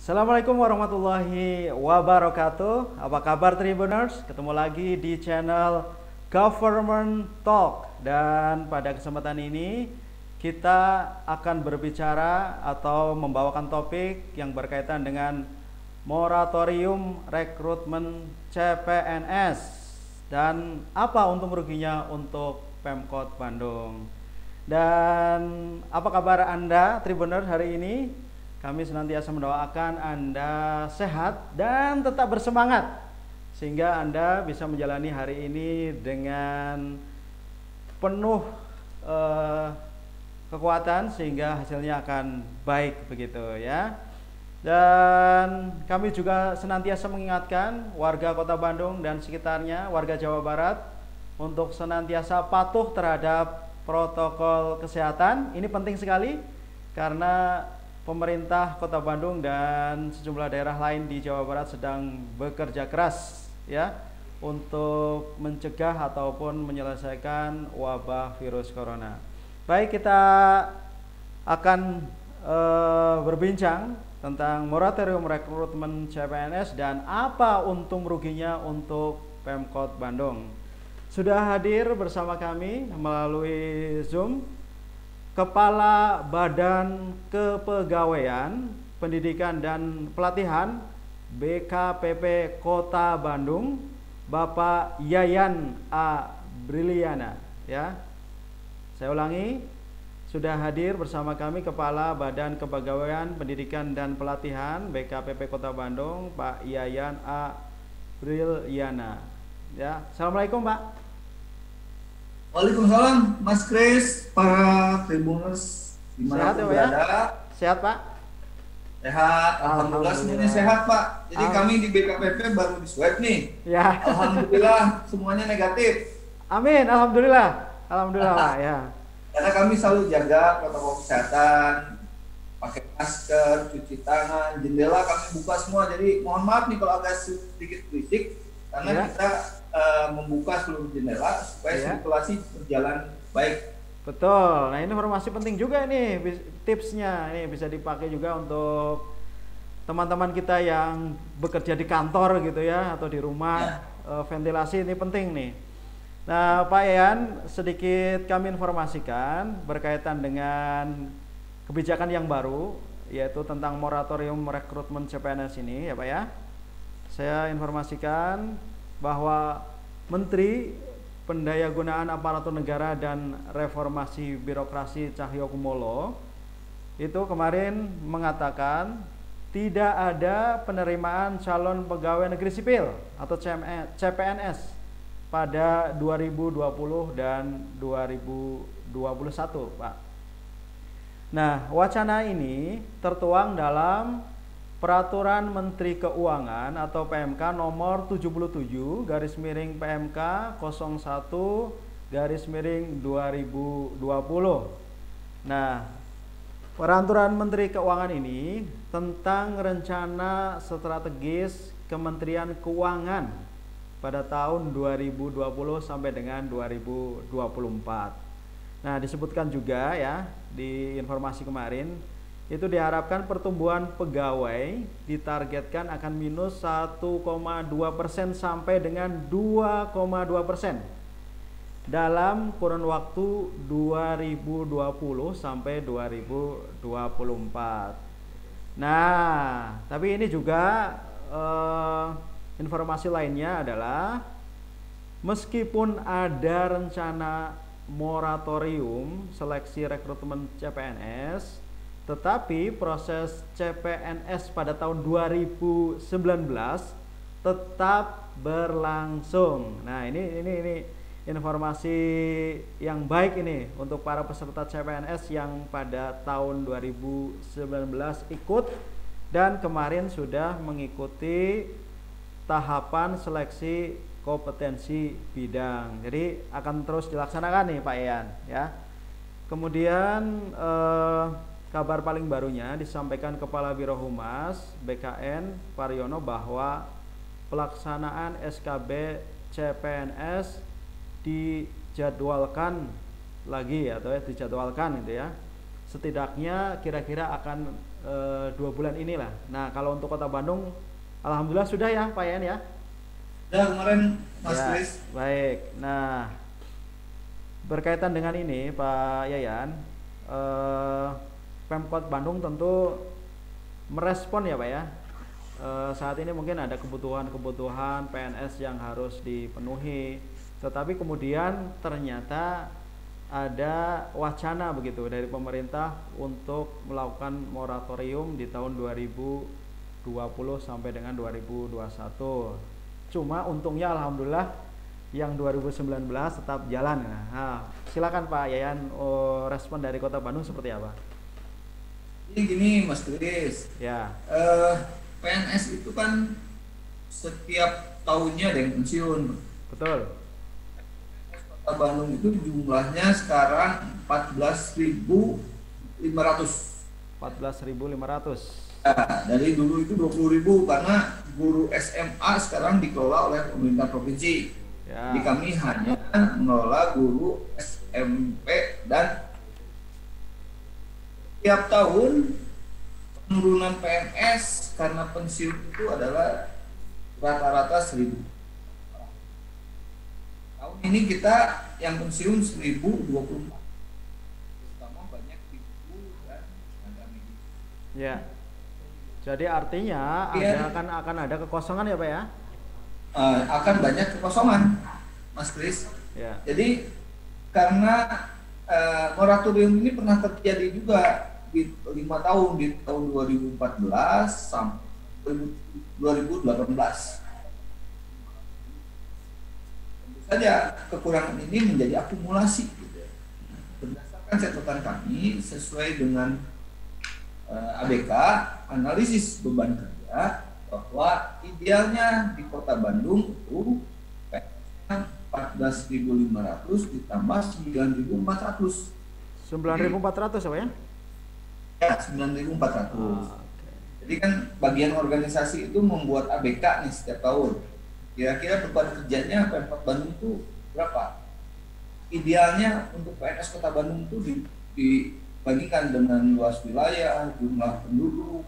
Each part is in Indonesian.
Assalamualaikum warahmatullahi wabarakatuh. Apa kabar Tribuners? Ketemu lagi di channel Government Talk. Dan pada kesempatan ini kita akan berbicara atau membawakan topik yang berkaitan dengan moratorium rekrutmen CPNS dan apa untung ruginya untuk Pemkot Bandung. Dan apa kabar Anda Tribuners hari ini? Kami senantiasa mendoakan Anda sehat dan tetap bersemangat sehingga Anda bisa menjalani hari ini dengan penuh kekuatan sehingga hasilnya akan baik begitu ya. Dan kami juga senantiasa mengingatkan warga Kota Bandung dan sekitarnya, warga Jawa Barat untuk senantiasa patuh terhadap protokol kesehatan. Ini penting sekali karena pemerintah Kota Bandung dan sejumlah daerah lain di Jawa Barat sedang bekerja keras ya untuk mencegah ataupun menyelesaikan wabah virus corona. Baik, kita akan berbincang tentang moratorium rekrutmen CPNS dan apa untung ruginya untuk Pemkot Bandung. Sudah hadir bersama kami melalui Zoom Kepala Badan Kepegawaian, Pendidikan dan Pelatihan BKPP Kota Bandung, Bapak Yayan A. Briliana ya. Saya ulangi, sudah hadir bersama kami Kepala Badan Kepegawaian, Pendidikan dan Pelatihan BKPP Kota Bandung, Pak Yayan A. Briliana ya. Assalamualaikum Pak. Waalaikumsalam, Mas Kris, para Tribuners dimanapun berada. Sehat Pak? Sehat, alhamdulillah semuanya sehat Pak. Jadi kami di BKPP baru di swab nih. Ya. Alhamdulillah semuanya negatif. Amin, alhamdulillah, alhamdulillah Pak ya. Karena kami selalu jaga protokol kesehatan, pakai masker, cuci tangan, jendela kami buka semua. Jadi mohon maaf nih kalau agak sedikit berisik, karena kita membuka seluruh jendela supaya sirkulasi berjalan baik. Betul. Nah, ini informasi penting juga nih, tipsnya ini bisa dipakai juga untuk teman-teman kita yang bekerja di kantor gitu ya atau di rumah. Ventilasi ini penting nih. Nah, Pak Yayan, sedikit kami informasikan berkaitan dengan kebijakan yang baru yaitu tentang moratorium rekrutmen CPNS ini ya Pak ya. Saya informasikan bahwa Menteri Pendayagunaan Aparatur Negara dan Reformasi Birokrasi Cahyokumolo itu kemarin mengatakan tidak ada penerimaan calon pegawai negeri sipil atau CPNS pada 2020 dan 2021 Pak. Nah, wacana ini tertuang dalam Peraturan Menteri Keuangan atau PMK nomor 77 garis miring PMK 01 garis miring 2020. Nah, Peraturan Menteri Keuangan ini tentang rencana strategis Kementerian Keuangan pada tahun 2020 sampai dengan 2024. Nah, disebutkan juga ya di informasi kemarin itu diharapkan pertumbuhan pegawai ditargetkan akan minus 1,2% sampai dengan 2,2% dalam kurun waktu 2020 sampai 2024. Nah, tapi ini juga informasi lainnya adalah meskipun ada rencana moratorium seleksi rekrutmen CPNS, tetapi proses CPNS pada tahun 2019 tetap berlangsung. Nah, ini informasi yang baik ini untuk para peserta CPNS yang pada tahun 2019 ikut dan kemarin sudah mengikuti tahapan seleksi kompetensi bidang. Jadi akan terus dilaksanakan nih Pak Ian ya. Kemudian kabar paling barunya disampaikan Kepala Biro Humas BKN Pariono bahwa pelaksanaan SKB CPNS dijadwalkan lagi atau dijadwalkan gitu ya. Setidaknya kira-kira akan 2 bulan inilah. Nah, kalau untuk Kota Bandung, alhamdulillah sudah ya Pak Yayan ya. Sudah kemarin Mas Ya, Kris. baik. Nah, berkaitan dengan ini Pak Yayan, Pemkot Bandung tentu merespon ya Pak ya. Saat ini mungkin ada kebutuhan-kebutuhan PNS yang harus dipenuhi, tetapi kemudian ternyata ada wacana begitu dari pemerintah untuk melakukan moratorium di tahun 2020 sampai dengan 2021. Cuma untungnya alhamdulillah yang 2019 tetap jalan. Nah, silakan Pak Yayan, respon dari Kota Bandung seperti apa? Jadi gini Mas Kris, Ya, PNS itu kan setiap tahunnya ada yang pensiun. betul. Kota Bandung itu jumlahnya sekarang 14.500. 14.500. Nah, dari dulu itu 20.000 karena guru SMA sekarang dikelola oleh pemerintah provinsi. Ya. Jadi kami hanya mengelola guru SMP dan tiap tahun penurunan PNS karena pensiun itu adalah rata-rata 1.000. Tahun ini kita yang pensiun 1.024. Terutama banyak ibu dan tenaga medis. Ya. Jadi artinya Iya. akan ada kekosongan ya Pak ya? Akan banyak kekosongan, Mas Kris. Ya. Jadi karena moratorium ini pernah terjadi juga di 5 tahun, di tahun 2014 sampai 2018. Tentu saja kekurangan ini menjadi akumulasi. Gitu. Berdasarkan catatan kami sesuai dengan ABK, analisis beban kerja, bahwa idealnya di Kota Bandung itu 14.500 ditambah 9.400. 9.400 apa ya? Ya, 9.400. Jadi kan bagian organisasi itu membuat ABK nih setiap tahun. Kira-kira beban kerjanya Pemkot Bandung itu berapa? Idealnya untuk PNS Kota Bandung itu dibandingkan dengan luas wilayah, jumlah penduduk,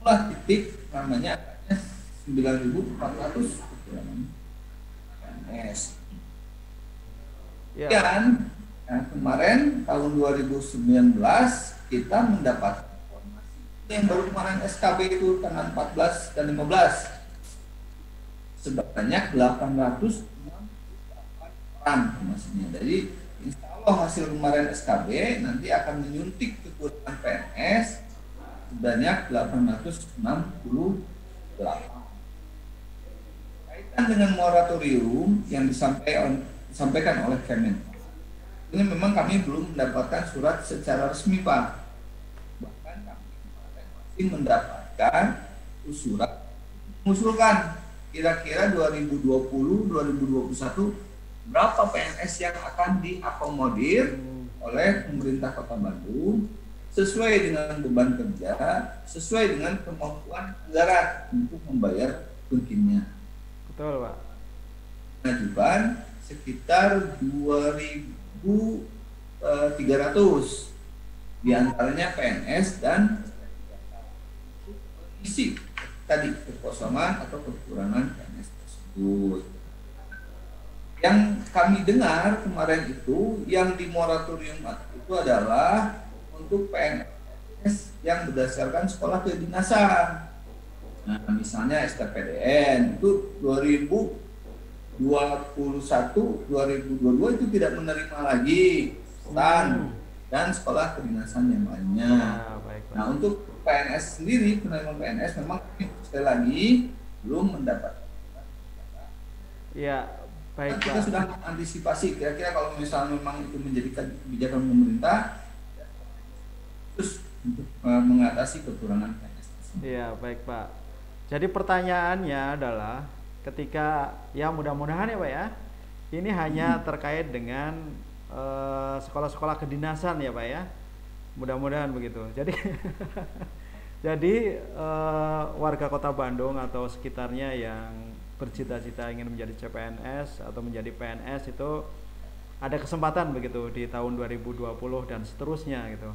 itulah titik namanya 9.400 PNS. Ya. Dan kemarin tahun 2019 kita mendapat informasi yang baru kemarin SKB itu tanggal 14 dan 15 sebanyak 868 orang informasinya. Jadi insya Allah hasil kemarin SKB nanti akan menyuntik kekurangan PNS sebanyak 868. Kaitan dengan moratorium yang disampaikan oleh Kementerian, ini memang kami belum mendapatkan surat secara resmi Pak. Bahkan kami kemarin masih mendapatkan surat mengusulkan kira-kira 2020-2021 berapa PNS yang akan diakomodir oleh pemerintah Kota Bandung sesuai dengan beban kerja, sesuai dengan kemampuan anggaran untuk membayar pensiunnya. Betul Pak. Mengajukan sekitar 2.300 diantaranya PNS dan isi tadi kekosongan atau kekurangan PNS tersebut. Yang kami dengar kemarin itu yang di moratorium itu adalah untuk PNS yang berdasarkan sekolah kedinasan. Nah, misalnya STPDN itu 2021-2022 itu tidak menerima lagi STAN dan sekolah kedinasan yang lainnya. Nah, untuk PNS sendiri, penerima PNS memang sekali lagi belum mendapat. Ya, baik kita Pak. sudah antisipasi kira-kira kalau misalnya memang itu menjadi kebijakan pemerintah terus untuk mengatasi kekurangan PNS. Iya, baik Pak. Jadi pertanyaannya adalah ketika ya mudah-mudahan ya Pak ya, ini hanya terkait dengan sekolah-sekolah kedinasan ya Pak ya, mudah-mudahan begitu. Jadi jadi warga Kota Bandung atau sekitarnya yang bercita-cita ingin menjadi CPNS atau menjadi PNS itu ada kesempatan begitu di tahun 2020 dan seterusnya gitu.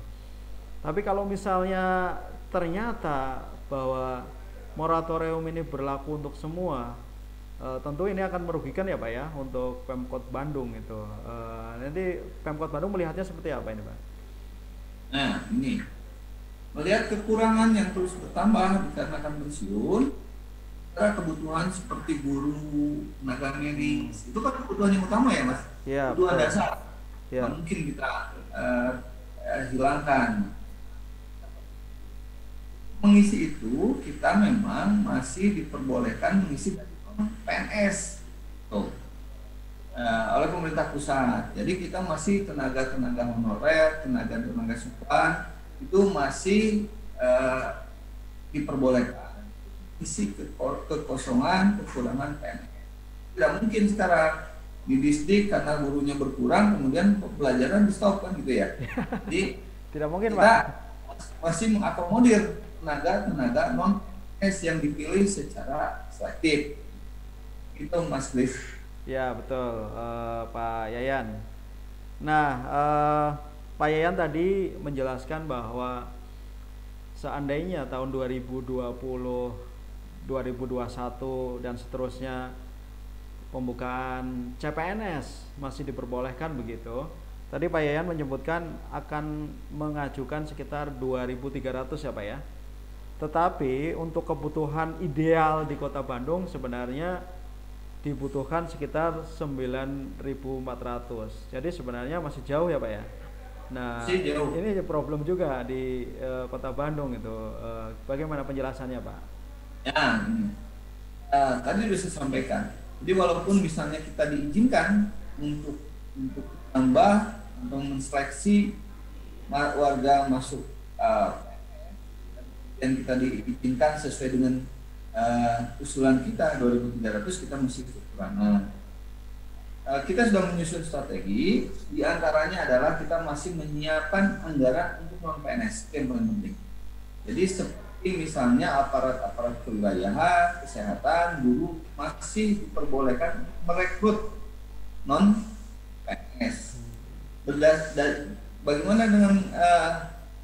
Tapi kalau misalnya ternyata bahwa moratorium ini berlaku untuk semua, tentu ini akan merugikan ya Pak ya untuk Pemkot Bandung itu. Nanti Pemkot Bandung melihatnya seperti apa ini Pak? Nah, ini melihat kekurangan yang terus bertambah dikarenakan pensiun, karena kebutuhan seperti guru, tenaga medis, itu kan kebutuhan yang utama ya Mas, Ya, kebutuhan betul. dasar. Ya, Nggak mungkin kita hilangkan. Mengisi itu kita memang masih diperbolehkan mengisi dari PNS tuh, oleh pemerintah pusat. Jadi kita masih tenaga-tenaga honorer, tenaga-tenaga supan itu masih diperbolehkan isi kekosongan, kekurangan PNS. Tidak mungkin sekarang di distrik karena gurunya berkurang kemudian pembelajaran di stop kan gitu ya. Jadi tidak mungkin kita Pak. masih mengakomodir tenaga-tenaga non PNS yang dipilih secara selektif. Itu Mas Kris. Ya betul, Pak Yayan. Nah, Pak Yayan tadi menjelaskan bahwa seandainya tahun 2020, 2021 dan seterusnya pembukaan CPNS masih diperbolehkan begitu. Tadi Pak Yayan menyebutkan akan mengajukan sekitar 2.300 ya Pak ya. Tetapi untuk kebutuhan ideal di Kota Bandung sebenarnya dibutuhkan sekitar 9.400. Jadi sebenarnya masih jauh ya Pak ya. Nah, ini problem juga di Kota Bandung itu. Bagaimana penjelasannya Pak? Ya, tadi sudah saya sampaikan. Jadi walaupun misalnya kita diizinkan untuk tambah atau menseleksi warga masuk dan kita diizinkan sesuai dengan usulan kita 2.300, kita mesti kekurangan. Kita sudah menyusun strategi, diantaranya adalah kita masih menyiapkan anggaran untuk non PNS, yang paling penting. Jadi seperti misalnya aparat kewilayahan, kesehatan, guru masih diperbolehkan merekrut non PNS. Bagaimana dengan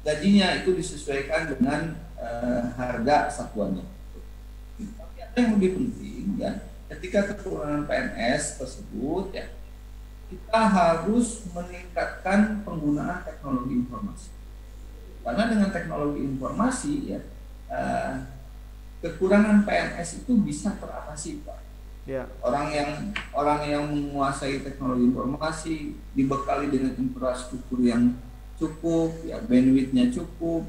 gajinya itu disesuaikan dengan harga satuannya. Tapi ada yang lebih penting ya, ketika kekurangan PNS tersebut ya, kita harus meningkatkan penggunaan teknologi informasi. Karena dengan teknologi informasi ya, kekurangan PNS itu bisa teratasi Pak. Ya. Orang yang menguasai teknologi informasi dibekali dengan infrastruktur yang cukup, ya bandwidth-nya cukup,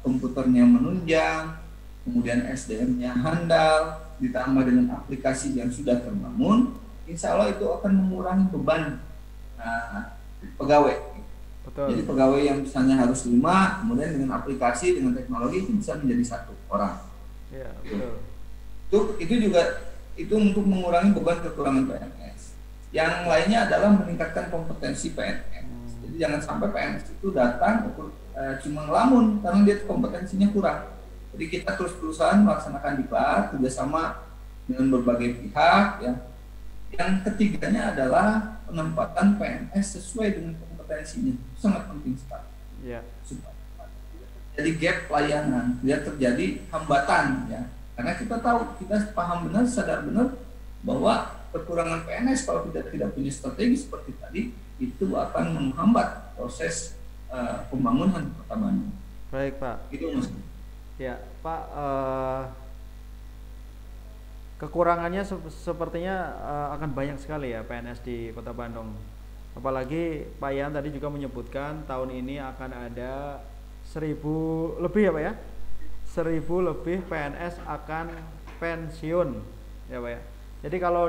komputernya menunjang, kemudian SDM-nya handal, ditambah dengan aplikasi yang sudah terbangun, insya Allah itu akan mengurangi beban pegawai. Betul. Jadi pegawai yang misalnya harus 5, kemudian dengan aplikasi, dengan teknologi itu bisa menjadi 1 orang. Ya, betul. Itu juga itu untuk mengurangi beban kekurangan PNS. Yang lainnya adalah meningkatkan kompetensi PNS. Jadi jangan sampai PNS itu datang cuma ngelamun karena dia kompetensinya kurang. Jadi kita terus berusaha melaksanakan diklat kerjasama dengan berbagai pihak ya. Yang ketiganya adalah penempatan PNS sesuai dengan kompetensinya, sangat penting sekali. Ya. Supaya jadi gap pelayanan, tidak terjadi hambatan ya. Karena kita tahu, kita paham benar, sadar benar bahwa kekurangan PNS kalau kita tidak punya strategi seperti tadi itu akan menghambat proses pembangunan Kota Bandung. Baik Pak. Itu Mas. Ya Pak, kekurangannya sepertinya akan banyak sekali ya PNS di Kota Bandung. Apalagi Pak Yan tadi juga menyebutkan tahun ini akan ada 1.000 lebih ya Pak ya, 1.000 lebih PNS akan pensiun ya Pak ya. Jadi kalau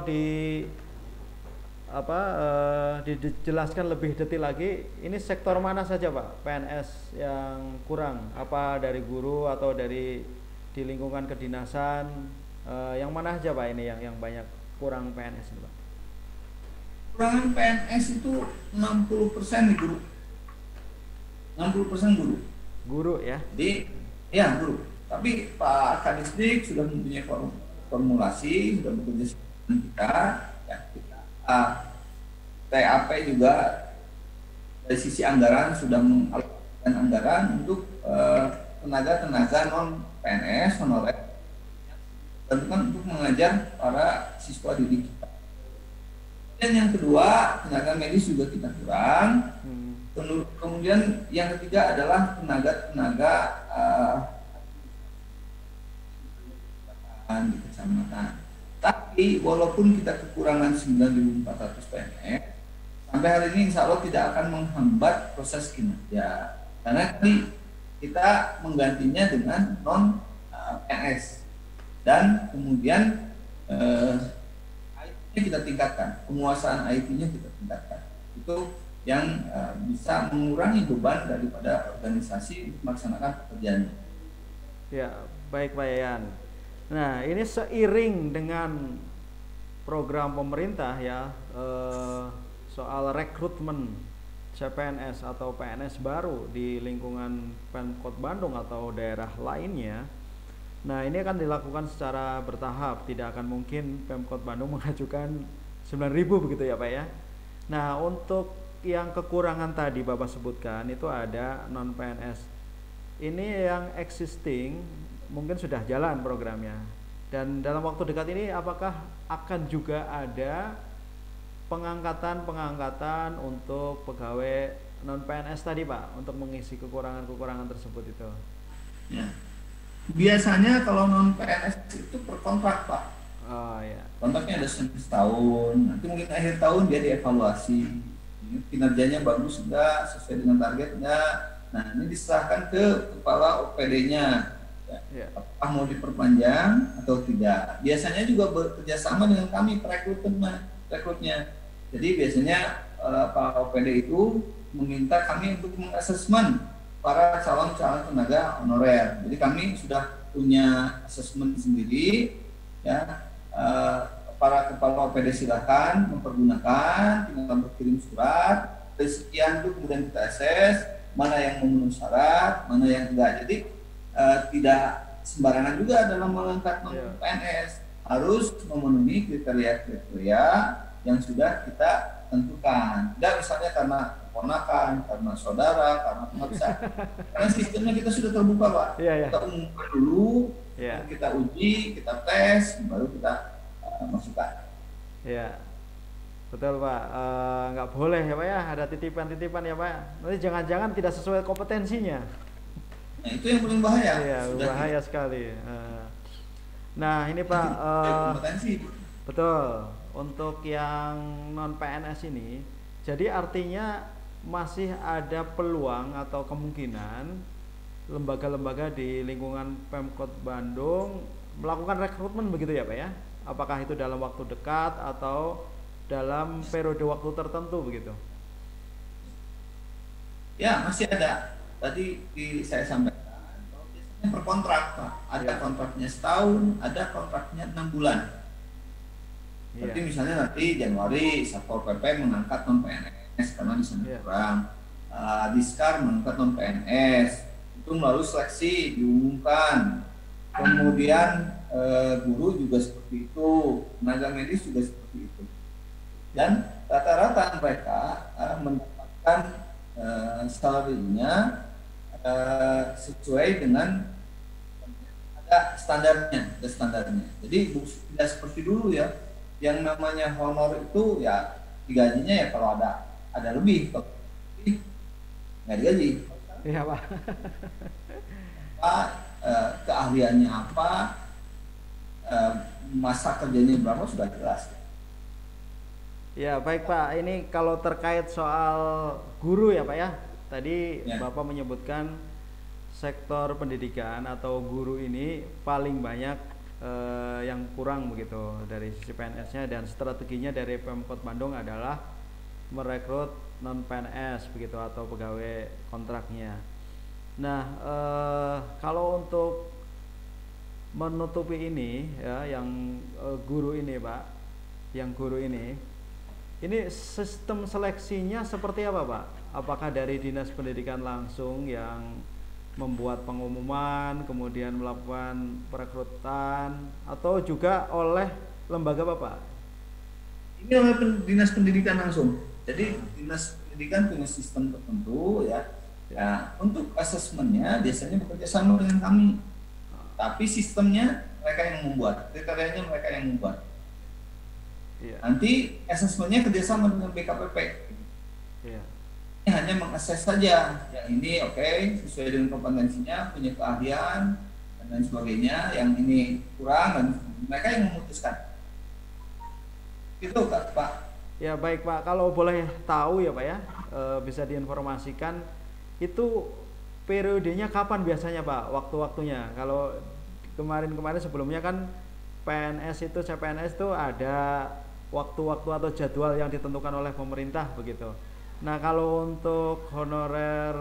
dijelaskan lebih detail lagi, ini sektor mana saja Pak PNS yang kurang? Apa dari guru atau dari di lingkungan kedinasan? Yang mana aja Pak ini yang banyak kurang PNS ini Pak? Kurangan PNS itu 60% di guru. 60% guru. Guru ya? Ya guru. Tapi Pak Kadisdik sudah mempunyai formulasi, sudah bekerja dengan kita, ya, TAP juga dari sisi anggaran sudah mengalokasikan dan anggaran untuk tenaga-tenaga non PNS honorer tentukan untuk mengajar para siswa didik kita. Dan yang kedua, tenaga medis juga kita kurang. Kemudian yang ketiga adalah tenaga-tenaga di kecamatan. Tapi walaupun kita kekurangan 9.400 PNS, sampai hari ini insya Allah tidak akan menghambat proses kinerja. Karena tadi kita menggantinya dengan non PNS. Dan kemudian IT-nya kita tingkatkan, penguasaan IT-nya kita tingkatkan. Itu yang bisa mengurangi beban daripada organisasi untuk melaksanakan pekerjaannya. Ya, baik Pak Yayan. Nah, ini seiring dengan program pemerintah ya, soal rekrutmen CPNS atau PNS baru di lingkungan Pemkot Bandung atau daerah lainnya. Nah, ini akan dilakukan secara bertahap, tidak akan mungkin Pemkot Bandung mengajukan 9.000 begitu ya Pak ya. Nah, untuk yang kekurangan tadi Bapak sebutkan itu ada non PNS. Ini yang existing mungkin sudah jalan programnya. Dan dalam waktu dekat ini apakah akan juga ada pengangkatan untuk pegawai non PNS tadi Pak untuk mengisi kekurangan-kekurangan tersebut itu? Ya. Biasanya kalau non PNS itu per kontrak Pak. Oh ya. Kontraknya ada setahun. Nanti mungkin akhir tahun dia dievaluasi. Kinerjanya bagus enggak, sesuai dengan target enggak. Nah, ini diserahkan ke kepala OPD-nya. Ya. Apakah mau diperpanjang atau tidak? Biasanya juga bekerja sama dengan kami rekrutnya. Jadi biasanya Pak OPD itu meminta kami untuk mengasesmen para calon-calon tenaga honorer. Jadi kami sudah punya asesmen sendiri, ya. Para kepala OPD silakan mempergunakan, tinggal berkirim surat, dari sekian itu kemudian kita assess mana yang memenuhi syarat, mana yang tidak. Jadi tidak sembarangan juga dalam mengangkat non PNS, harus memenuhi kriteria-kriteria yang sudah kita tentukan. Tidak misalnya karena ponakan, karena saudara, karena pemaksa. Karena sistemnya kita sudah terbuka Pak. Kita umumkan dulu, kita uji, kita tes, baru kita masukkan. Ya, betul Pak. Nggak boleh ya Pak ya, ada titipan-titipan ya Pak. Nanti jangan-jangan tidak sesuai kompetensinya. Nah, itu yang paling bahaya. Iya, bahaya sekali. Nah, ini Pak. Kompetensi. Betul. Untuk yang non PNS ini, jadi artinya masih ada peluang atau kemungkinan lembaga-lembaga di lingkungan Pemkot Bandung melakukan rekrutmen begitu ya Pak ya? Apakah itu dalam waktu dekat atau dalam periode waktu tertentu begitu? Ya, masih ada. Tadi saya sampaikan bahwa biasanya per kontrak Pak. Ada kontraknya setahun, ada kontraknya 6 bulan. Berarti misalnya nanti Januari Satpol PP mengangkat non PNS karena di sana kurang. Diskar mengangkat non PNS. Itu melalui seleksi diumumkan. Kemudian guru juga seperti itu, tenaga medis juga seperti itu. Dan rata-rata mereka mendapatkan salarinya sesuai dengan ada standarnya. Jadi tidak seperti dulu ya, yang namanya honor itu ya digajinya ya kalau ada lebih, kalau nggak digaji. Iya Pak. Keahliannya apa, masa kerjanya berapa sudah jelas. Ya baik Pak, ini kalau terkait soal guru ya Pak ya, tadi Bapak menyebutkan sektor pendidikan atau guru ini paling banyak yang kurang begitu dari sisi PNS-nya, dan strateginya dari Pemkot Bandung adalah merekrut non PNS begitu atau pegawai kontraknya. Nah, kalau untuk menutupi ini ya, yang guru ini Pak, yang guru ini sistem seleksinya seperti apa Pak? Apakah dari Dinas Pendidikan langsung yang membuat pengumuman, kemudian melakukan perekrutan, atau juga oleh lembaga Bapak? Ini oleh Dinas Pendidikan langsung. Jadi Dinas Pendidikan punya sistem tertentu ya. Nah, untuk asesmennya biasanya bekerja sama dengan kami, tapi sistemnya mereka yang membuat, kriterianya mereka yang membuat. Iya. Nanti asesmennya kerjasama dengan BKPP. Iya. Ini hanya mengakses saja, yang ini oke, sesuai dengan kompetensinya, punya keahlian dan lain sebagainya, yang ini kurang, dan mereka yang memutuskan. Itu Pak. Ya baik Pak, kalau boleh tahu ya Pak ya, bisa diinformasikan itu periodenya kapan biasanya Pak, waktu-waktunya? Kalau kemarin-kemarin sebelumnya kan PNS itu, CPNS itu ada waktu-waktu atau jadwal yang ditentukan oleh pemerintah begitu. Nah kalau untuk honorer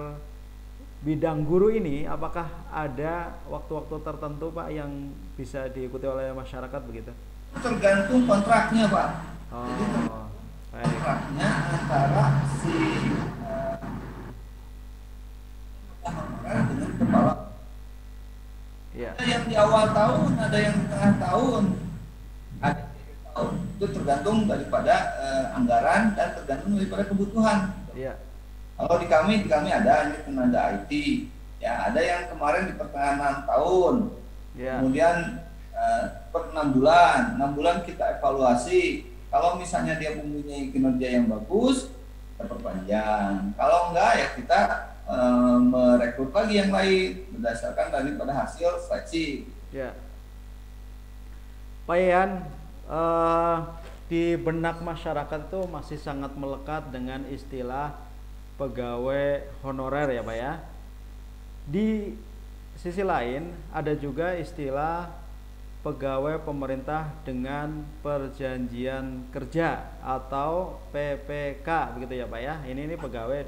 bidang guru ini, apakah ada waktu-waktu tertentu Pak yang bisa diikuti oleh masyarakat begitu? Tergantung kontraknya Pak. Jadi baik. kontraknya antara si honorer dengan kepala. Ya. Ada yang di awal tahun, ada yang di tengah tahun, ada yang di akhir tahun. Itu tergantung daripada anggaran dan tergantung daripada kebutuhan. Iya. Kalau di kami ada ini tenaga IT, ya ada yang kemarin di pertengahan tahun, Ya. kemudian per 6 bulan kita evaluasi. Kalau misalnya dia mempunyai kinerja yang bagus, kita perpanjang. Kalau enggak ya kita merekrut lagi yang lain berdasarkan daripada hasil seleksi. Ya. Pak Yan, di benak masyarakat itu masih sangat melekat dengan istilah pegawai honorer ya Pak ya. Di sisi lain ada juga istilah pegawai pemerintah dengan perjanjian kerja atau PPK begitu ya Pak ya. Ini pegawai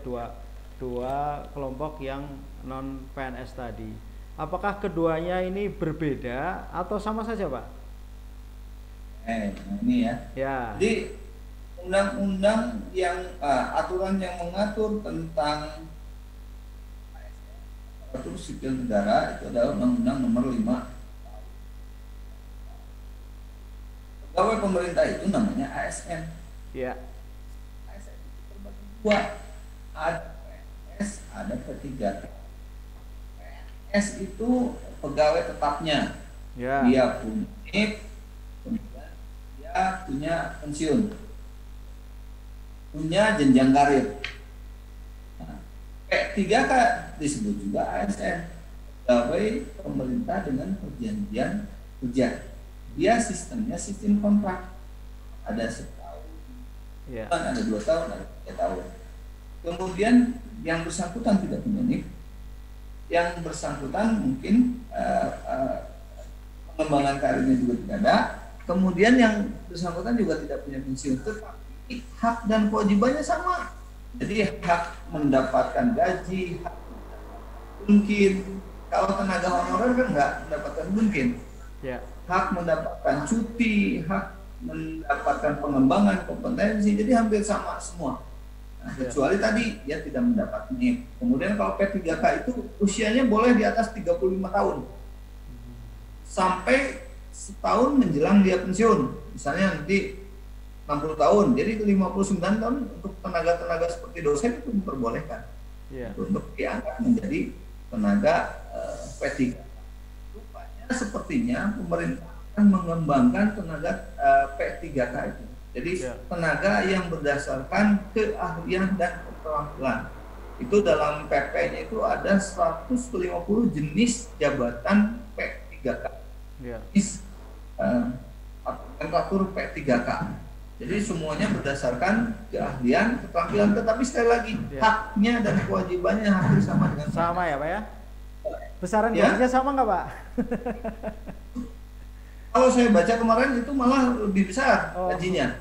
dua kelompok yang non PNS tadi. Apakah keduanya ini berbeda atau sama saja Pak? Nah ini ya. Ya. Jadi undang-undang yang aturan yang mengatur tentang aparatur sipil negara itu adalah Undang-Undang Nomor 5. Pegawai pemerintah itu namanya ASN. Ya. ASN itu terbagi dua, ada PNS, ada P3K. PNS itu pegawai tetapnya, Ya. dia punya NIP, kemudian dia punya pensiun, punya jenjang karir. Nah, P3K disebut juga ASN, pegawai pemerintah dengan perjanjian kerja. Dia sistemnya sistem kontrak, ada setahun, Ya. ada 2 tahun, ada 3 tahun. Kemudian yang bersangkutan tidak punya NIP, yang bersangkutan mungkin pengembangan karirnya juga tidak ada. Kemudian yang bersangkutan juga tidak punya pensiun, tetapi hak dan kewajibannya sama. Jadi hak mendapatkan gaji, hak mungkin kalau tenaga honorer kan nggak mendapatkan mungkin. Ya. Hak mendapatkan cuti, hak mendapatkan pengembangan kompetensi, jadi hampir sama semua. Nah, kecuali tadi dia tidak mendapat NIP. Kemudian kalau P3K itu usianya boleh di atas 35 tahun. Sampai setahun menjelang dia pensiun. Misalnya nanti 60 tahun, jadi 59 tahun untuk tenaga-tenaga seperti dosen itu diperbolehkan. Ya. Untuk diangkat menjadi tenaga P3K. Sepertinya pemerintah akan mengembangkan tenaga P3K itu. Jadi tenaga yang berdasarkan keahlian dan keterampilan. Itu dalam PP-nya itu ada 150 jenis jabatan P3K. Ya. Jenis nomenklatur P3K. Jadi semuanya berdasarkan keahlian, keterampilan, tetapi sekali lagi haknya dan kewajibannya hampir sama dengan sama ya Pak ya? Besaran gajinya sama nggak Pak? Kalau saya baca kemarin itu malah lebih besar gajinya.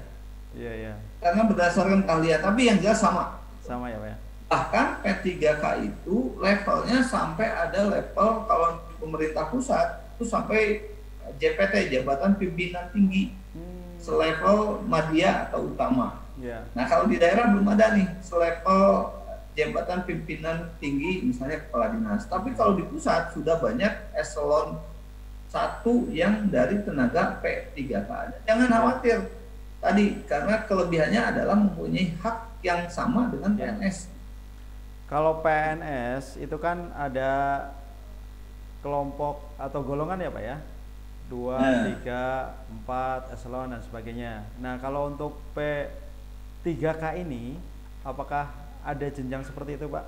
Iya iya. Karena berdasarkan keahlian, tapi yang jelas sama. Sama ya Pak ya? Bahkan P3K itu levelnya sampai ada level kalau pemerintah pusat itu sampai JPT, Jabatan Pimpinan Tinggi, selevel madya atau utama. Yeah. Nah kalau di daerah belum ada nih selevel jabatan pimpinan tinggi, misalnya kepala dinas. Tapi kalau di pusat sudah banyak eselon 1 yang dari tenaga P3K. Jangan khawatir tadi, karena kelebihannya adalah mempunyai hak yang sama dengan PNS. Kalau PNS itu kan ada kelompok atau golongan ya Pak ya, 2, 3, 4, eselon dan sebagainya. Nah kalau untuk P3K ini, apakah ada jenjang seperti itu Pak?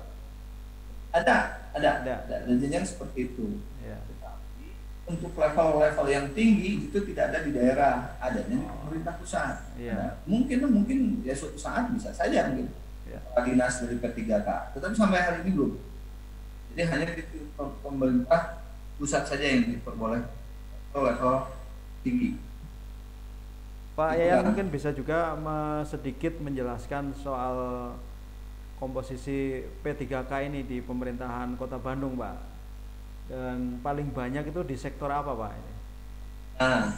Ada jenjang seperti itu. Ya. Tetapi untuk level-level yang tinggi itu tidak ada di daerah, adanya di pemerintah pusat. Ya. Nah, mungkin ya suatu saat bisa saja mungkin dinas dari P3K, tetapi sampai hari ini belum. Jadi hanya di pemerintah pusat saja yang diperbolehkan level tinggi. Pak Yayan mungkin bisa juga sedikit menjelaskan soal komposisi P3K ini di pemerintahan Kota Bandung, Pak. Dan paling banyak itu di sektor apa, Pak? Nah,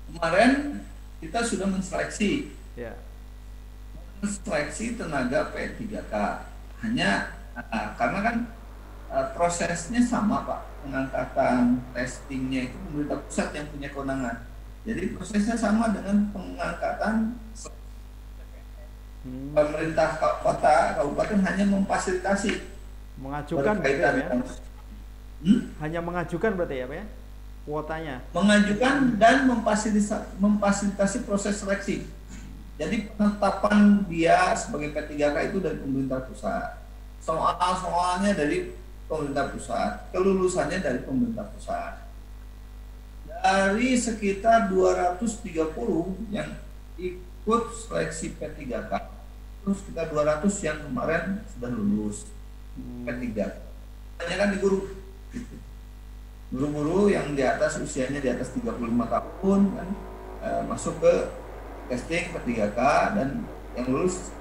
kemarin kita sudah menseleksi. Ya. Seleksi tenaga P3K hanya karena kan prosesnya sama Pak, pengangkatan testingnya itu pemerintah pusat yang punya kewenangan, jadi prosesnya sama dengan pengangkatan pemerintah kota kabupaten hanya memfasilitasi, mengajukan berarti ya? Hanya mengajukan berarti ya Pak ya, kuotanya mengajukan dan memfasilitasi proses seleksi. Jadi penetapan dia sebagai P3K itu dari pemerintah pusat. Soalnya dari pemerintah pusat, kelulusannya dari pemerintah pusat. Dari sekitar 230 yang ikut seleksi P3K, terus sekitar 200 yang kemarin sudah lulus P3K. Banyak kan di guru. Guru-guru yang di atas usianya di atas 35 tahun kan masuk ke testing P3K dan yang lulus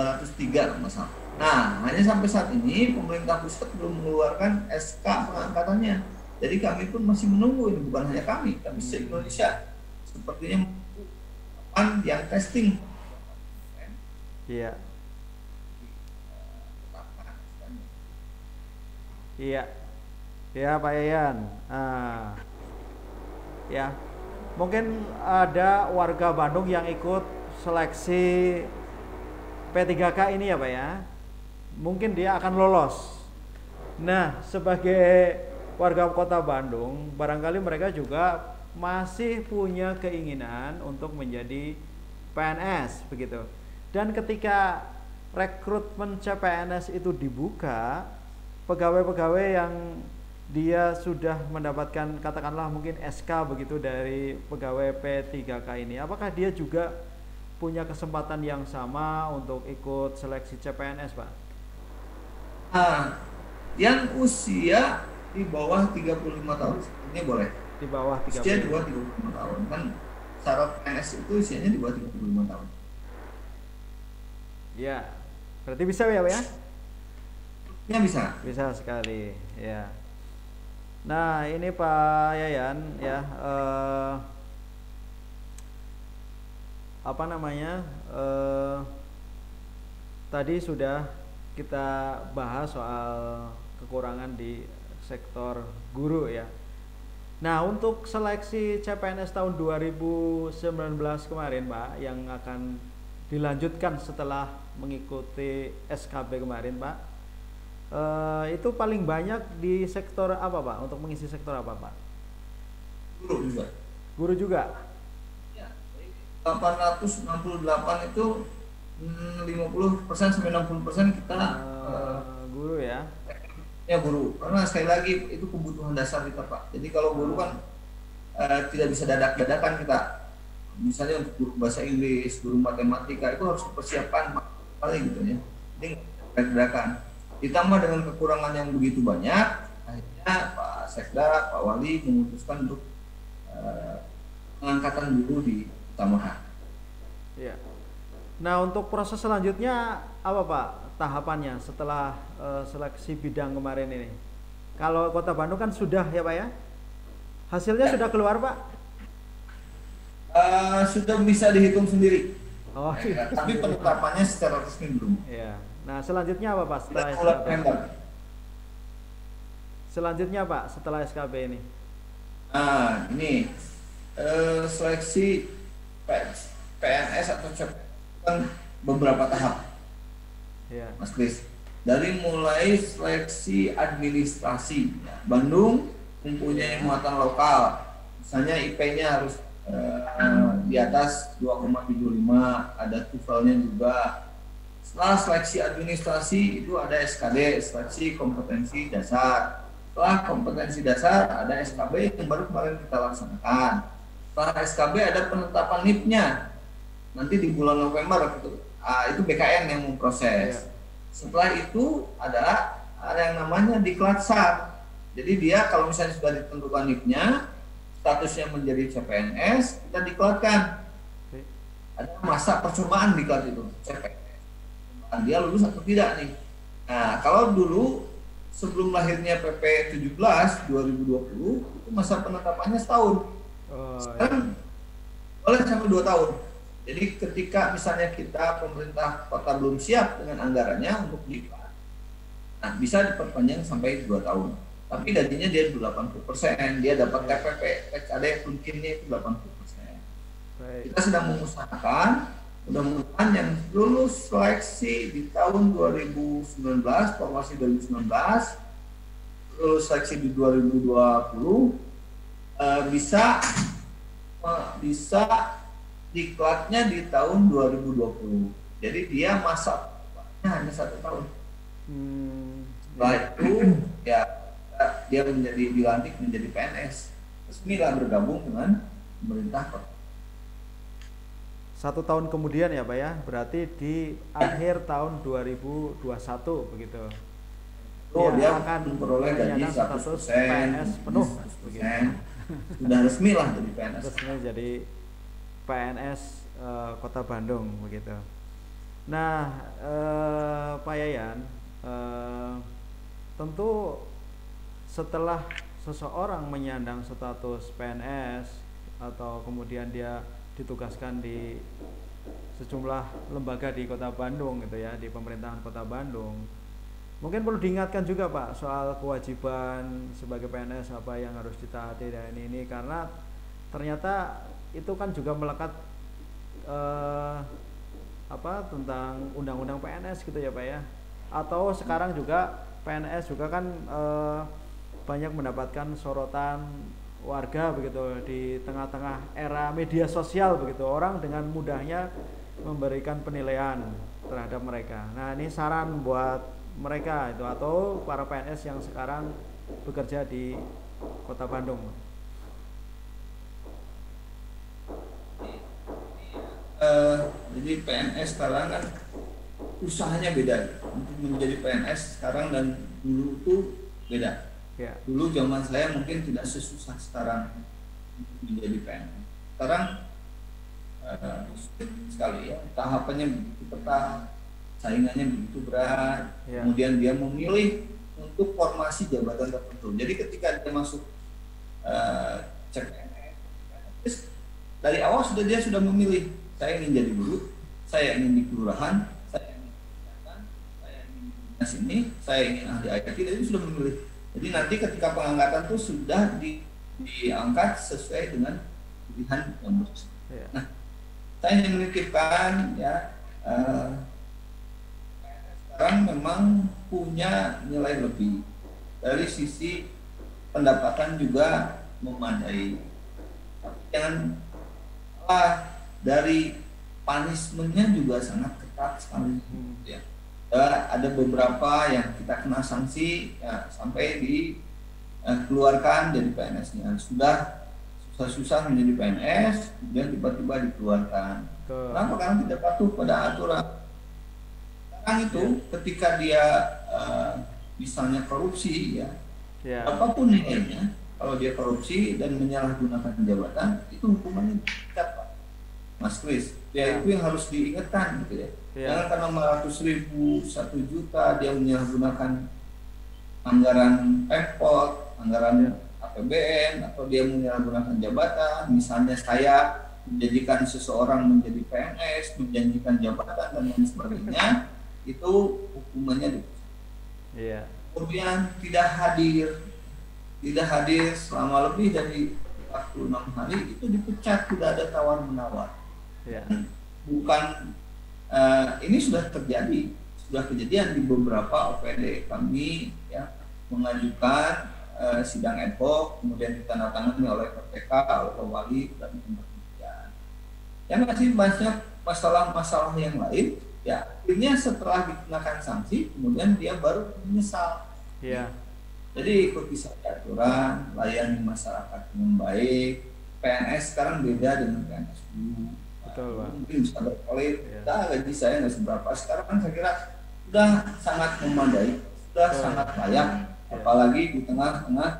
203 masalah. Nah, hanya sampai saat ini pemerintah pusat belum mengeluarkan SK pengangkatannya. Jadi kami pun masih menunggu, ini bukan hanya kami se-Indonesia. Sepertinya yang testing. Iya. Iya. Ya Pak Yayan. Ya. Mungkin ada warga Bandung yang ikut seleksi P3K ini ya Pak ya. Mungkin dia akan lolos. Nah, sebagai warga kota Bandung, barangkali mereka juga masih punya keinginan untuk menjadi PNS begitu. Dan ketika rekrutmen CPNS itu dibuka, pegawai-pegawai yang dia sudah mendapatkan katakanlah mungkin SK begitu dari pegawai P3K ini, apakah dia juga punya kesempatan yang sama untuk ikut seleksi CPNS Pak? Yang usia di bawah 35 tahun ini boleh. Di bawah 35. Usia di bawah 35 tahun kan syarat PNS itu usianya di bawah 35 tahun. Ya, berarti bisa ya Pak ya? Ya bisa. Bisa sekali ya. Nah ini Pak Yayan ya, apa namanya, tadi sudah kita bahas soal kekurangan di sektor guru ya. Nah untuk seleksi CPNS tahun 2019 kemarin Pak, yang akan dilanjutkan setelah mengikuti SKB kemarin Pak, itu paling banyak di sektor apa Pak? Untuk mengisi sektor apa Pak? Guru juga. Guru juga? Ya, 868 itu 50% sampai 60% kita guru ya? Ya guru, karena sekali lagi itu kebutuhan dasar kita Pak. Jadi kalau guru kan tidak bisa dadak-dadakan kita. Misalnya untuk guru bahasa Inggris, guru matematika itu harus dipersiapkan kali gitu ya. Jadi dadak-dadakan. Ditambah dengan kekurangan yang begitu banyak, akhirnya Pak Sekda, Pak Wali memutuskan untuk pengangkatan guru di tambahan. Ya. Nah untuk proses selanjutnya apa Pak tahapannya setelah seleksi bidang kemarin ini? Kalau Kota Bandung kan sudah ya Pak ya? Hasilnya sudah keluar Pak? Sudah bisa dihitung sendiri. Oh, iya. Tapi penetapannya secara resmi belum. Ya. Nah selanjutnya apa Pak setelah SKB? Selanjutnya Pak setelah SKB ini? Ini seleksi PNS atau CPNS kan beberapa tahap. Ya. Mas Kris. Dari mulai seleksi administrasi, ya, Bandung mempunyai muatan lokal, misalnya IP-nya harus di atas 2,75, ada TOEFL-nya juga. Setelah seleksi administrasi itu ada SKD, seleksi kompetensi dasar. Setelah kompetensi dasar ada SKB yang baru kemarin kita laksanakan. Setelah SKB ada penetapan NIP-nya. Nanti di bulan November itu BKN yang memproses. Setelah itu ada yang namanya diklat SAR. Jadi dia kalau misalnya sudah ditentukan NIP-nya, statusnya menjadi CPNS, kita diklatkan. Ada masa percobaan diklat itu, CPNS. Dia lulus atau tidak nih. Nah, kalau dulu sebelum lahirnya PP 17 2020 itu masa penetapannya setahun. Sekarang boleh sampai 2 tahun. Jadi ketika misalnya kita pemerintah kota belum siap dengan anggarannya untuk diklat, nah bisa diperpanjang sampai 2 tahun. Tapi gajinya dia 80%, dia dapat TPP, TKD mungkinnya itu 80%. Kita sedang mengusahakan mudah-mudahan yang lulus seleksi di tahun 2019, formasi 2019, lulus seleksi di 2020 bisa diklatnya di tahun 2020. Jadi dia masa hanya 1 tahun. Setelah itu ya dia dilantik menjadi PNS, resmilah bergabung dengan pemerintah kota. 1 tahun kemudian ya Pak ya, berarti di akhir tahun 2021 begitu. Dia akan memperoleh gaji 100% PNS penuh begitu. Sudah resmi lah jadi PNS. Resmi jadi PNS Kota Bandung begitu. Nah, Pak Yayan, tentu setelah seseorang menyandang status PNS atau kemudian dia ditugaskan di sejumlah lembaga di Kota Bandung gitu ya, di pemerintahan Kota Bandung. Mungkin perlu diingatkan juga Pak soal kewajiban sebagai PNS apa yang harus ditaati dan ini karena ternyata itu kan juga melekat tentang undang-undang PNS gitu ya Pak ya. Atau sekarang juga PNS juga kan banyak mendapatkan sorotan warga begitu di tengah-tengah era media sosial begitu, orang dengan mudahnya memberikan penilaian terhadap mereka. Nah, ini saran buat mereka itu atau para PNS yang sekarang bekerja di Kota Bandung. Jadi PNS sekarang kan usahanya beda. Untuk menjadi PNS sekarang dan dulu itu beda. Ya. Dulu zaman saya mungkin tidak sesusah sekarang untuk menjadi PNS. Sekarang sulit sekali ya, tahapannya begitu ketat, saingannya begitu berat. Ya. Kemudian dia memilih untuk formasi jabatan tertentu. Jadi ketika dia masuk CPNS, dari awal dia sudah memilih, saya ingin jadi guru, saya ingin di kelurahan, saya ingin di kesehatan, saya ingin di dinas ini, saya ingin ahli IT, jadi sudah memilih. Jadi nanti ketika pengangkatan itu sudah diangkat sesuai dengan pilihan yang bersama. Ya. Nah, saya ingin menitipkan ya, sekarang memang punya nilai lebih dari sisi pendapatan juga memadai. Tapi jangan salah, dari punishment-nya juga sangat ketat sekali. Ya. Ada beberapa yang kita kena sanksi ya, sampai dikeluarkan dari PNS-nya. Sudah susah-susah menjadi PNS, kemudian tiba-tiba dikeluarkan. Kenapa? Karena tidak patuh pada aturan. Sekarang itu ketika dia misalnya korupsi ya, apapun nilainya, kalau dia korupsi dan menyalahgunakan jabatan, itu hukumannya dipecat, Pak. Mas Kris, ya itu yang harus diingatkan gitu ya. Jangan karena 500.000, 1 juta dia menyalahgunakan anggaran Pemkot, anggaran APBN, atau dia menyalahgunakan jabatan. Misalnya saya menjanjikan seseorang menjadi PNS, menjanjikan jabatan dan lain sebagainya, itu hukumannya dipecat. Kemudian tidak hadir selama lebih dari 46 hari, itu dipecat, tidak ada tawar menawar. Bukan ini sudah terjadi sudah kejadian di beberapa OPD kami ya mengajukan sidang ad hoc, kemudian ditandatangani oleh PPK, oleh wali dan kemudian. Yang masih banyak masalah-masalah yang lain, ya akhirnya setelah dikenakan sanksi, kemudian dia baru menyesal. Iya. Jadi ikuti saja aturan, layani masyarakat dengan baik. PNS sekarang beda dengan PNS dulu. Betul, Pak. Mungkin bisa berkelit, Iya. gaji saya nggak seberapa. Sekarang kan saya kira sudah sangat memadai, sudah Betul. sangat layak. Iya. Apalagi di tengah-tengah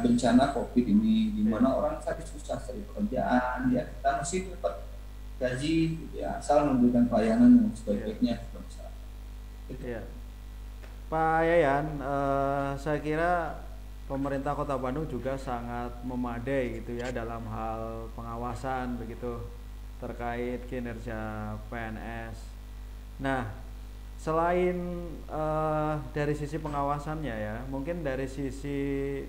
bencana COVID ini, di mana orang cari susah cari pekerjaan, ya kita masih dapat gaji, gitu ya, asal memberikan pelayanan yang sebaik-baiknya kepada masyarakat. Iya. Pak Yayan, saya kira pemerintah Kota Bandung juga sangat memadai gitu ya dalam hal pengawasan begitu terkait kinerja PNS. Nah, selain dari sisi pengawasannya ya, mungkin dari sisi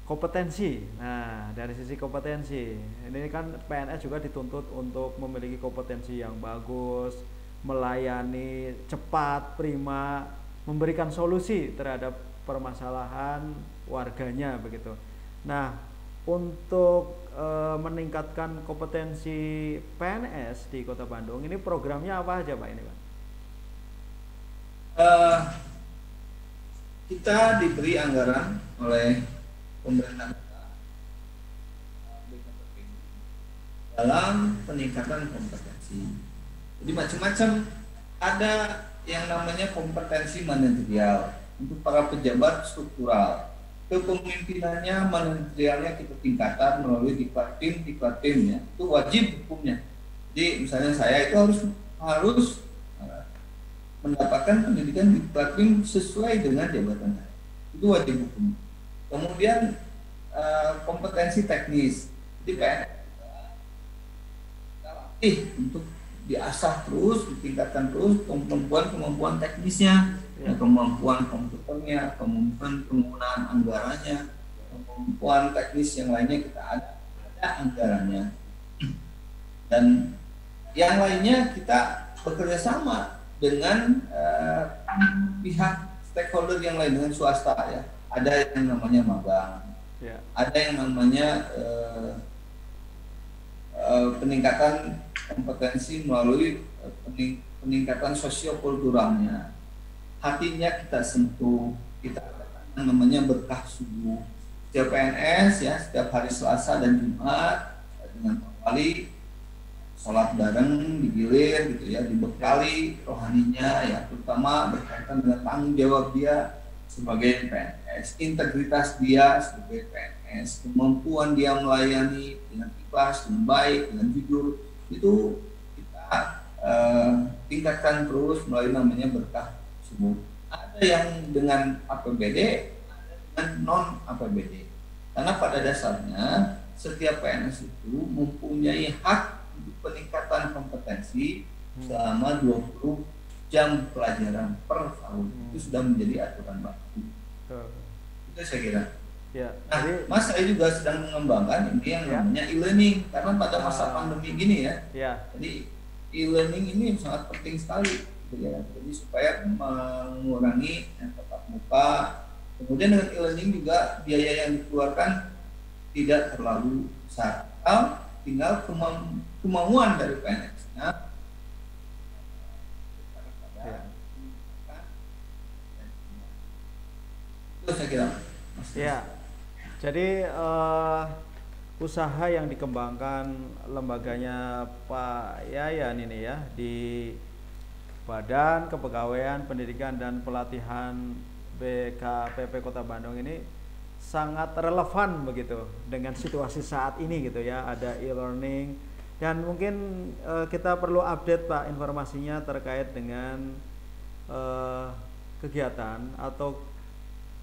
kompetensi. Nah, dari sisi kompetensi, ini kan PNS juga dituntut untuk memiliki kompetensi yang bagus, melayani cepat, prima, memberikan solusi terhadap permasalahan warganya begitu. Nah, untuk meningkatkan kompetensi PNS di Kota Bandung, ini programnya apa aja Pak ini Pak? Kita diberi anggaran oleh pemerintah dalam peningkatan kompetensi. Jadi macam-macam, ada yang namanya kompetensi manajerial untuk para pejabat struktural. Kepemimpinannya manajerialnya kita tingkatkan melalui diklat-tim ya. Itu wajib hukumnya. Jadi misalnya saya itu harus mendapatkan pendidikan diklat-tim sesuai dengan jabatan saya. Itu wajib hukum. Kemudian kompetensi teknis. Jadi PNS kita latih untuk diasah terus, ditingkatkan terus kemampuan teknisnya, ya, kemampuan komputernya, kemampuan penggunaan anggarannya, kemampuan teknis yang lainnya kita ada anggarannya. Dan yang lainnya kita bekerja sama dengan pihak stakeholder yang lain, dengan swasta ya. Ada yang namanya magang, ada yang namanya peningkatan kompetensi melalui peningkatan sosiokulturalnya. Hatinya kita sentuh, kita namanya berkah subuh. Setiap PNS ya, setiap hari Selasa dan Jumat dengan Pak Wali sholat bareng, digilir gitu ya, dibekali rohaninya ya, terutama berkaitan dengan tanggung jawab dia sebagai PNS, integritas dia sebagai PNS, kemampuan dia melayani dengan ikhlas, dengan baik, dengan jujur, itu kita tingkatkan terus melalui namanya berkah subuh. Ada yang dengan APBD, ada dengan non APBD. Karena pada dasarnya setiap PNS itu mempunyai hak untuk peningkatan kompetensi selama 20 jam pelajaran per tahun. Itu sudah menjadi aturan baku. Itu saya kira. Ya, nah, jadi, Mas saya juga sedang mengembangkan ini yang namanya e-learning, karena pada masa pandemi gini ya. Jadi e-learning ini sangat penting sekali, gitu ya. Jadi supaya mengurangi tatap muka. Kemudian dengan e-learning juga biaya yang dikeluarkan tidak terlalu besar. Tinggal kemauan dari PNS-nya. Itu saya kira. Ya. Jadi usaha yang dikembangkan lembaganya Pak Yayan ini ya di Badan Kepegawaian Pendidikan dan Pelatihan BKPP Kota Bandung ini sangat relevan begitu dengan situasi saat ini gitu ya. Ada e-learning dan mungkin kita perlu update Pak informasinya terkait dengan kegiatan atau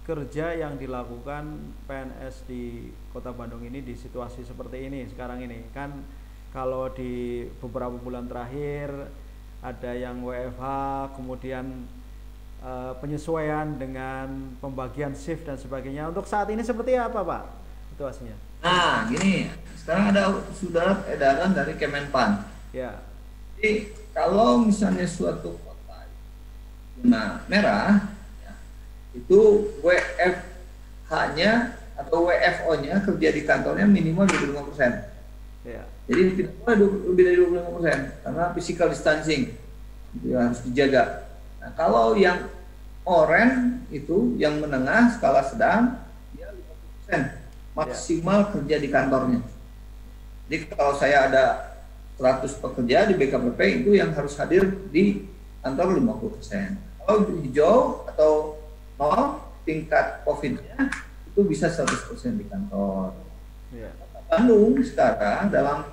kerja yang dilakukan PNS di Kota Bandung ini di situasi seperti ini sekarang ini. Kan kalau di beberapa bulan terakhir ada yang WFH, kemudian penyesuaian dengan pembagian shift dan sebagainya. Untuk saat ini seperti apa Pak situasinya? Nah gini, sekarang ada sudah edaran dari Kemenpan. Ya. Jadi kalau misalnya suatu kota zona merah, ya, itu WFH-nya atau WFO-nya kerja di kantornya minimal 25%. Ya. Jadi tidak boleh lebih dari 25% karena physical distancing itu harus dijaga. Nah, kalau yang oranye itu yang menengah skala sedang dia 50% maksimal kerja di kantornya. Jadi kalau saya ada 100 pekerja di BKPP itu yang harus hadir di kantor 50%. Kalau hijau atau 0 tingkat COVID-nya itu bisa 100% di kantor. Ya. Bandung sekarang dalam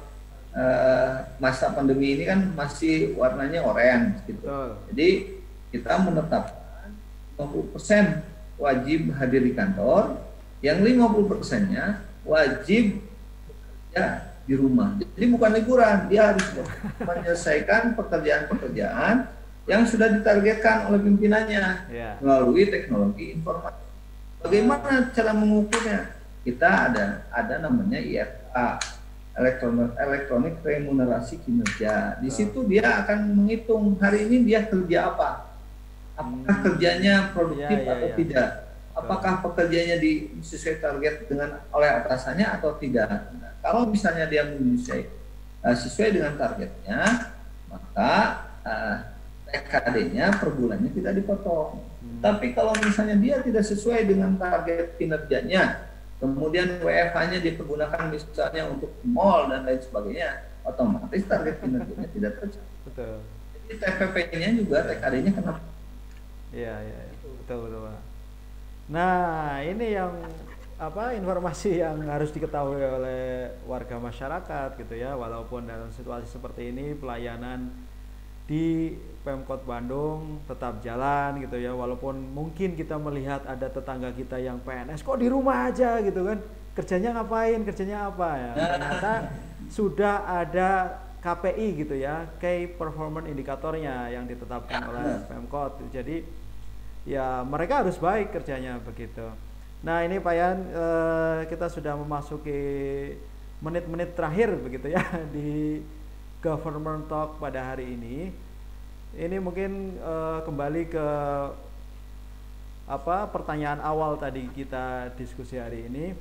masa pandemi ini kan masih warnanya oranye gitu. Jadi kita menetapkan 50% wajib hadir di kantor, yang 50%-nya wajib bekerja di rumah. Jadi bukan liburan, dia harus menyelesaikan pekerjaan-pekerjaan yang sudah ditargetkan oleh pimpinannya melalui teknologi informasi. Bagaimana cara mengukurnya? Kita ada namanya IRK, elektronik remunerasi kinerja. Di situ dia akan menghitung hari ini dia kerja apa, apakah kerjanya produktif atau tidak, apakah pekerjaannya sesuai target oleh atasannya atau tidak. Nah, kalau misalnya dia sesuai dengan targetnya, maka TKD-nya per bulannya tidak dipotong. Tapi kalau misalnya dia tidak sesuai dengan target kinerjanya, kemudian WFH-nya dipergunakan misalnya untuk mall dan lain sebagainya, otomatis target kinerjanya tidak tercapai. Betul. Jadi TPP-nya juga TKD-nya kena. Iya, betul. Nah, ini yang informasi yang harus diketahui oleh warga masyarakat gitu ya, walaupun dalam situasi seperti ini pelayanan di Pemkot Bandung tetap jalan gitu ya, walaupun mungkin kita melihat ada tetangga kita yang PNS kok di rumah aja gitu kan, kerjanya ngapain, kerjanya apa ya, ternyata sudah ada KPI gitu ya, Key Performance Indikatornya yang ditetapkan oleh Pemkot. Jadi ya mereka harus baik kerjanya begitu. Nah ini Pak Yan, kita sudah memasuki menit-menit terakhir begitu ya di Government Talk pada hari ini. Ini mungkin kembali ke pertanyaan awal tadi kita diskusi hari ini,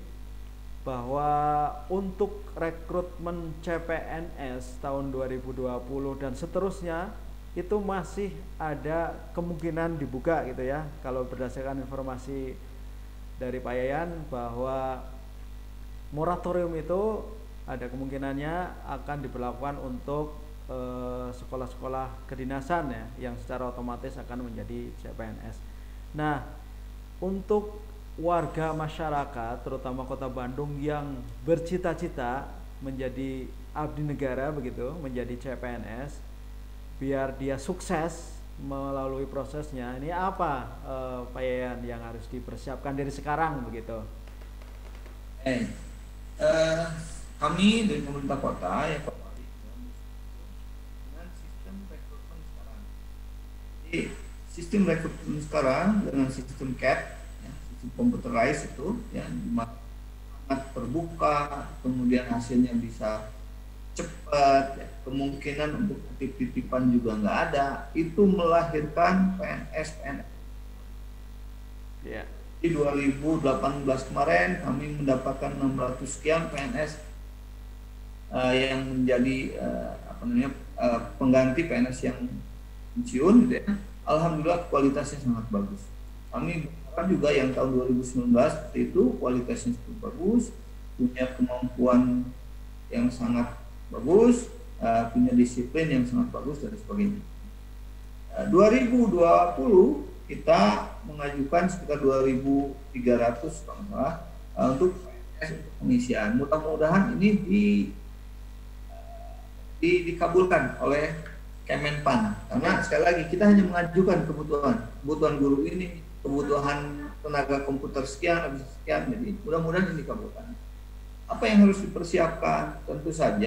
bahwa untuk rekrutmen CPNS tahun 2020 dan seterusnya itu masih ada kemungkinan dibuka gitu ya, kalau berdasarkan informasi dari Pak Yayan bahwa moratorium itu ada kemungkinannya akan diberlakukan untuk sekolah-sekolah kedinasan ya, yang secara otomatis akan menjadi CPNS. Nah, untuk warga masyarakat terutama Kota Bandung yang bercita-cita menjadi abdi negara begitu, menjadi CPNS, biar dia sukses melalui prosesnya, ini apa Pak Yayan yang harus dipersiapkan dari sekarang begitu? Kami dari pemerintah kota ya sistem rekrutmen sekarang dengan sistem CAT, ya, sistem computerized itu yang sangat terbuka, kemudian hasilnya bisa cepat, ya, kemungkinan untuk titip-titipan juga nggak ada, itu melahirkan PNS. Yeah. Di 2018 kemarin kami mendapatkan 600 sekian PNS yang menjadi pengganti PNS yang pensiun gitu ya. Alhamdulillah kualitasnya sangat bagus. Kami berharap juga yang tahun 2019 itu kualitasnya cukup bagus, punya kemampuan yang sangat bagus, punya disiplin yang sangat bagus dan sebagainya. 2020 kita mengajukan sekitar 2.300 untuk pengisian. Mudah-mudahan ini dikabulkan oleh Kemenpan, karena sekali lagi kita hanya mengajukan kebutuhan guru ini, kebutuhan tenaga komputer sekian, habis sekian, jadi mudah-mudahan ini dikabulkan. Apa yang harus dipersiapkan? Tentu saja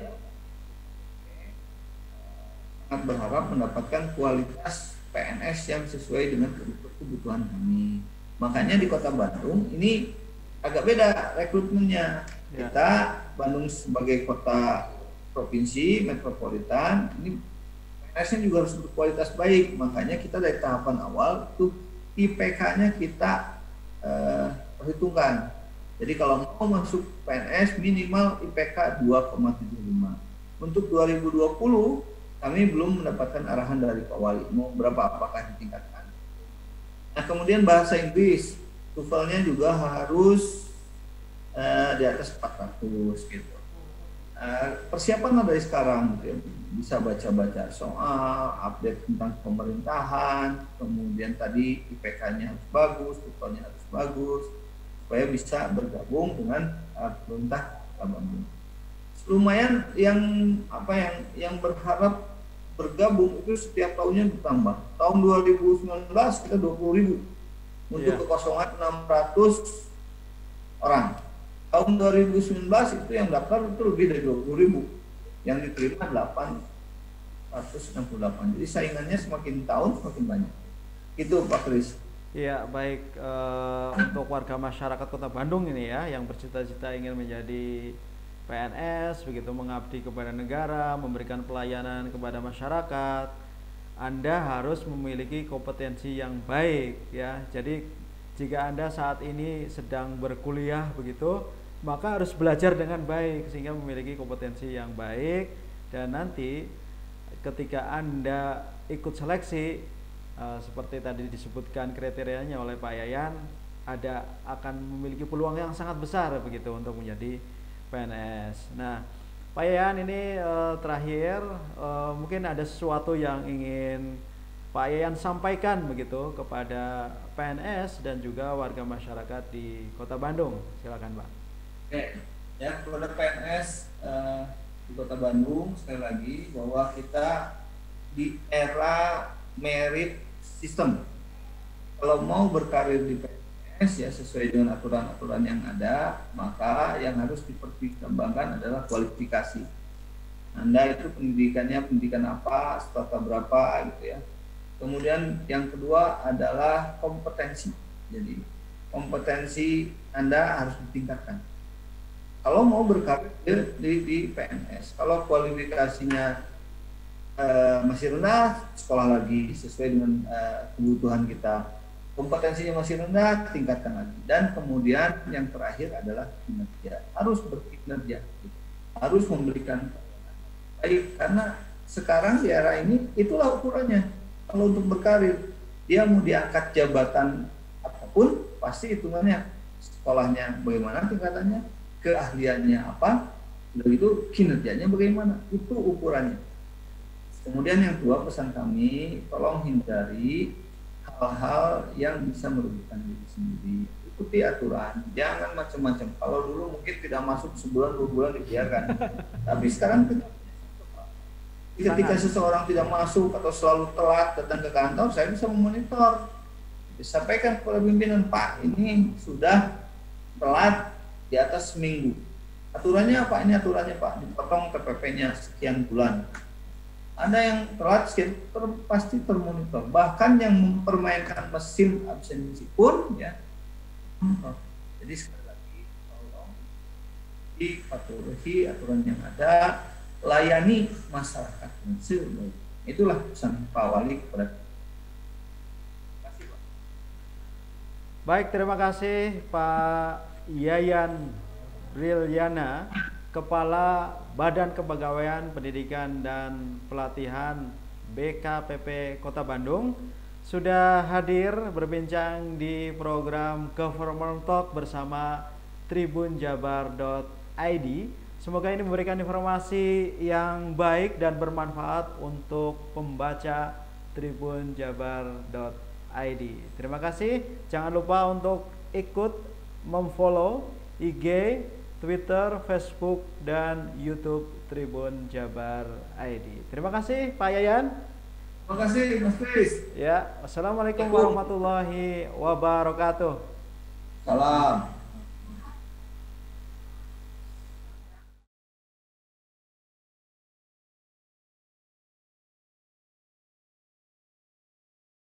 sangat berharap mendapatkan kualitas PNS yang sesuai dengan kebutuhan kami. Makanya di Kota Bandung ini agak beda rekrutmennya. Kita Bandung sebagai kota provinsi metropolitan, ini PNS-nya juga harus berkualitas baik. Makanya kita dari tahapan awal itu IPK-nya kita perhitungkan. Jadi kalau mau masuk PNS minimal IPK 2,75. Untuk 2020 kami belum mendapatkan arahan dari Pak Wali mau berapa, apakah ditingkatkan. Nah kemudian bahasa Inggris, TOEFL-nya juga harus di atas 400 gitu. Persiapan dari sekarang gitu ya. Bisa baca-baca soal, update tentang pemerintahan, kemudian tadi IPK-nya harus bagus, TOEFL-nya harus bagus, supaya bisa bergabung dengan pemerintah Kota Bandung. Lumayan yang berharap bergabung itu setiap tahunnya bertambah. Tahun 2019 kita 20.000 untuk kekosongan 600 orang. Tahun 2019 itu yang daftar itu lebih dari 20.000, yang diterima 868. Jadi saingannya semakin tahun semakin banyak. Itu Pak Kris. Iya, baik, untuk warga masyarakat Kota Bandung ini ya yang bercita-cita ingin menjadi PNS, begitu mengabdi kepada negara, memberikan pelayanan kepada masyarakat, Anda harus memiliki kompetensi yang baik ya. Jadi jika Anda saat ini sedang berkuliah begitu, maka harus belajar dengan baik sehingga memiliki kompetensi yang baik, dan nanti ketika Anda ikut seleksi seperti tadi disebutkan kriterianya oleh Pak Yayan, akan memiliki peluang yang sangat besar begitu untuk menjadi PNS. Nah, Pak Yayan ini terakhir mungkin ada sesuatu yang ingin Pak Yayan sampaikan begitu kepada PNS dan juga warga masyarakat di Kota Bandung. Silakan Pak. Oke, ya kepada PNS di Kota Bandung sekali lagi bahwa kita di era merit system. Kalau mau berkarir di PNS ya sesuai dengan aturan-aturan yang ada, maka yang harus dipertimbangkan adalah kualifikasi. Anda itu pendidikan apa, strata berapa gitu ya. Kemudian yang kedua adalah kompetensi. Jadi kompetensi Anda harus ditingkatkan. Kalau mau berkarir di PNS, kalau kualifikasinya masih rendah, sekolah lagi sesuai dengan kebutuhan kita. Kompetensinya masih rendah, tingkatkan lagi. Dan kemudian yang terakhir adalah kinerja. Harus berkinerja, harus memberikan baik, karena sekarang di era ini itulah ukurannya. Kalau untuk berkarir, dia mau diangkat jabatan apapun, pasti hitungannya sekolahnya bagaimana tingkatannya, keahliannya apa, begitu kinerjanya bagaimana, itu ukurannya. Kemudian yang kedua, pesan kami, tolong hindari hal-hal yang bisa merugikan diri sendiri. Ikuti aturan, jangan macam-macam. Kalau dulu mungkin tidak masuk sebulan, 2 bulan dibiarkan. Tapi sekarang ketika seseorang tidak masuk atau selalu telat datang ke kantor, saya bisa memonitor. Disampaikan kepada pimpinan, Pak, ini sudah telat di atas seminggu. Aturannya apa? Ini aturannya Pak, dipotong TPP-nya sekian bulan. Ada yang telat pasti termonitor. Bahkan yang mempermainkan mesin absensi pun ya. Jadi sekali lagi tolong dipatuhi aturan yang ada, layani masyarakat dengan sebaik. Itulah pesan Pak Wali kepada. Baik, terima kasih Pak Yayan Brilyana, Kepala Badan Kepegawaian Pendidikan dan Pelatihan BKPP Kota Bandung, sudah hadir berbincang di program Government Talk bersama tribunjabar.id. Semoga ini memberikan informasi yang baik dan bermanfaat untuk pembaca tribunjabar.id. Terima kasih. Jangan lupa untuk ikut memfollow IG, Twitter, Facebook, dan YouTube Tribun Jabar ID. Terima kasih Pak Yayan. Terima kasih Mas Kris. Ya, wassalamualaikum warahmatullahi wabarakatuh. Salam.